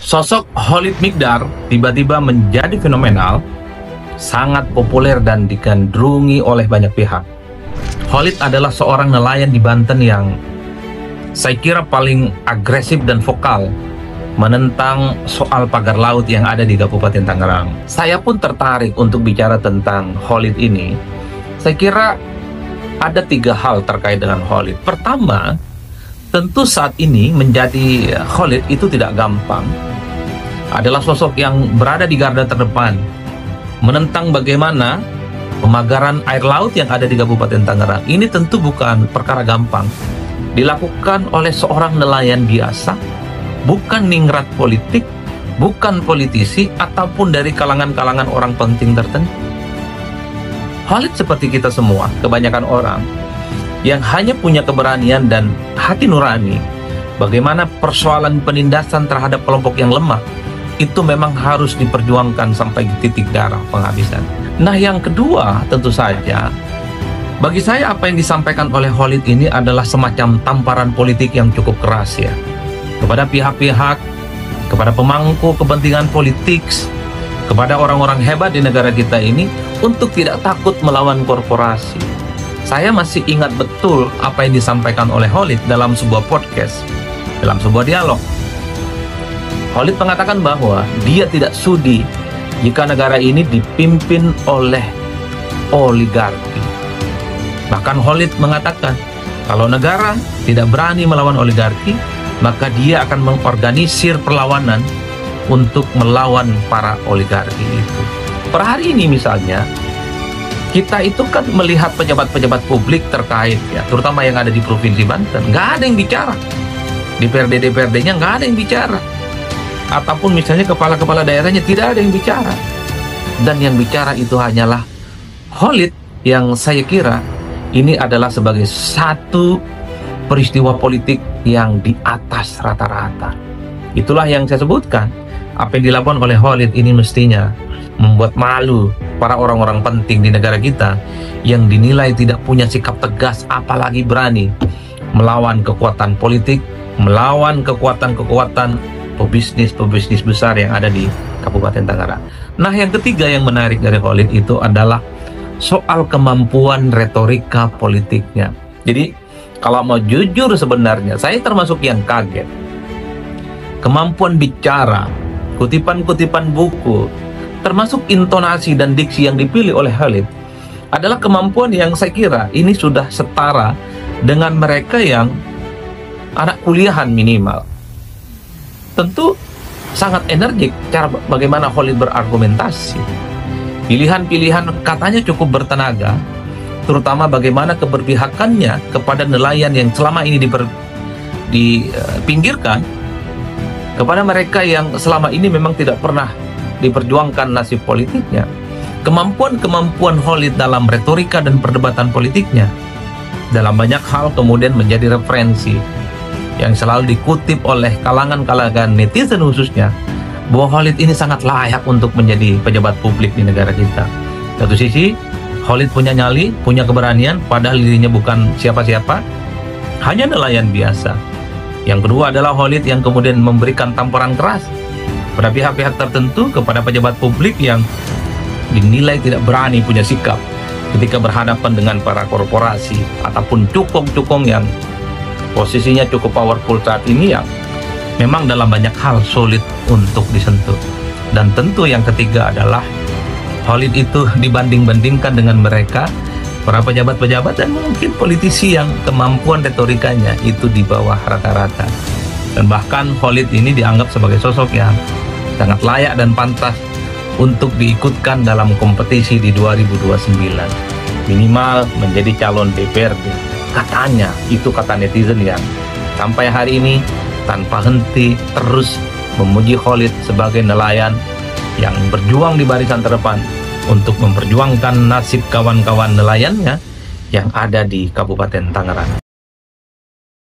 Sosok Khalid Miqdar tiba-tiba menjadi fenomenal, sangat populer dan digandrungi oleh banyak pihak. Khalid adalah seorang nelayan di Banten yang saya kira paling agresif dan vokal menentang soal pagar laut yang ada di Kabupaten Tangerang. Saya pun tertarik untuk bicara tentang Khalid ini. Saya kira ada 3 hal terkait dengan Khalid. Pertama, tentu saat ini menjadi Khalid itu tidak gampang. Adalah sosok yang berada di garda terdepan menentang bagaimana pemagaran air laut yang ada di Kabupaten Tangerang. Ini tentu bukan perkara gampang. Dilakukan oleh seorang nelayan biasa, bukan ningrat politik, bukan politisi, ataupun dari kalangan-kalangan orang penting tertentu. Khalid seperti kita semua, kebanyakan orang yang hanya punya keberanian dan hati nurani. Bagaimana persoalan penindasan terhadap kelompok yang lemah itu memang harus diperjuangkan sampai di titik darah penghabisan. Nah, yang kedua tentu saja, bagi saya apa yang disampaikan oleh Khalid ini adalah semacam tamparan politik yang cukup keras ya, kepada pihak-pihak, kepada pemangku kepentingan politik, kepada orang-orang hebat di negara kita ini untuk tidak takut melawan korporasi. Saya masih ingat betul apa yang disampaikan oleh Khalid dalam sebuah podcast, dalam sebuah dialog. Khalid mengatakan bahwa dia tidak sudi jika negara ini dipimpin oleh oligarki. Bahkan Khalid mengatakan, kalau negara tidak berani melawan oligarki, maka dia akan mengorganisir perlawanan untuk melawan para oligarki itu. Per hari ini misalnya, kita itu kan melihat pejabat-pejabat publik terkait, ya, terutama yang ada di Provinsi Banten, nggak ada yang bicara. Di DPRD-nya nggak ada yang bicara. Ataupun misalnya kepala-kepala daerahnya tidak ada yang bicara. Dan yang bicara itu hanyalah Khalid, yang saya kira ini adalah sebagai satu peristiwa politik yang di atas rata-rata. Itulah yang saya sebutkan. Apa yang dilakukan oleh Khalid ini mestinya membuat malu para orang-orang penting di negara kita yang dinilai tidak punya sikap tegas, apalagi berani melawan kekuatan politik, melawan kekuatan-kekuatan pebisnis besar yang ada di Kabupaten Tangerang. Nah, yang ketiga yang menarik dari Khalid itu adalah soal kemampuan retorika politiknya. Jadi, kalau mau jujur sebenarnya, saya termasuk yang kaget. Kemampuan bicara, kutipan-kutipan buku, termasuk intonasi dan diksi yang dipilih oleh Khalid adalah kemampuan yang saya kira ini sudah setara dengan mereka yang anak kuliahan minimal. Tentu sangat energik cara bagaimana Khalid berargumentasi. Pilihan-pilihan katanya cukup bertenaga, terutama bagaimana keberpihakannya kepada nelayan yang selama ini dipinggirkan, kepada mereka yang selama ini memang tidak pernah diperjuangkan nasib politiknya. Kemampuan-kemampuan Khalid dalam retorika dan perdebatan politiknya dalam banyak hal kemudian menjadi referensi yang selalu dikutip oleh kalangan-kalangan netizen khususnya, bahwa Khalid ini sangat layak untuk menjadi pejabat publik di negara kita. Satu sisi, Khalid punya nyali, punya keberanian, padahal dirinya bukan siapa-siapa, hanya nelayan biasa. Yang kedua adalah Khalid yang kemudian memberikan tamparan keras pada pihak-pihak tertentu, kepada pejabat publik yang dinilai tidak berani punya sikap ketika berhadapan dengan para korporasi ataupun cukong-cukong yang posisinya cukup powerful saat ini, yang memang dalam banyak hal sulit untuk disentuh. Dan tentu yang ketiga adalah Khalid itu dibanding-bandingkan dengan mereka, para pejabat-pejabat dan mungkin politisi yang kemampuan retorikanya itu di bawah rata-rata. Dan bahkan Khalid ini dianggap sebagai sosok yang sangat layak dan pantas untuk diikutkan dalam kompetisi di 2029. Minimal menjadi calon DPRD. Katanya, itu kata netizen yang sampai hari ini tanpa henti terus memuji Khalid sebagai nelayan yang berjuang di barisan terdepan untuk memperjuangkan nasib kawan-kawan nelayannya yang ada di Kabupaten Tangerang.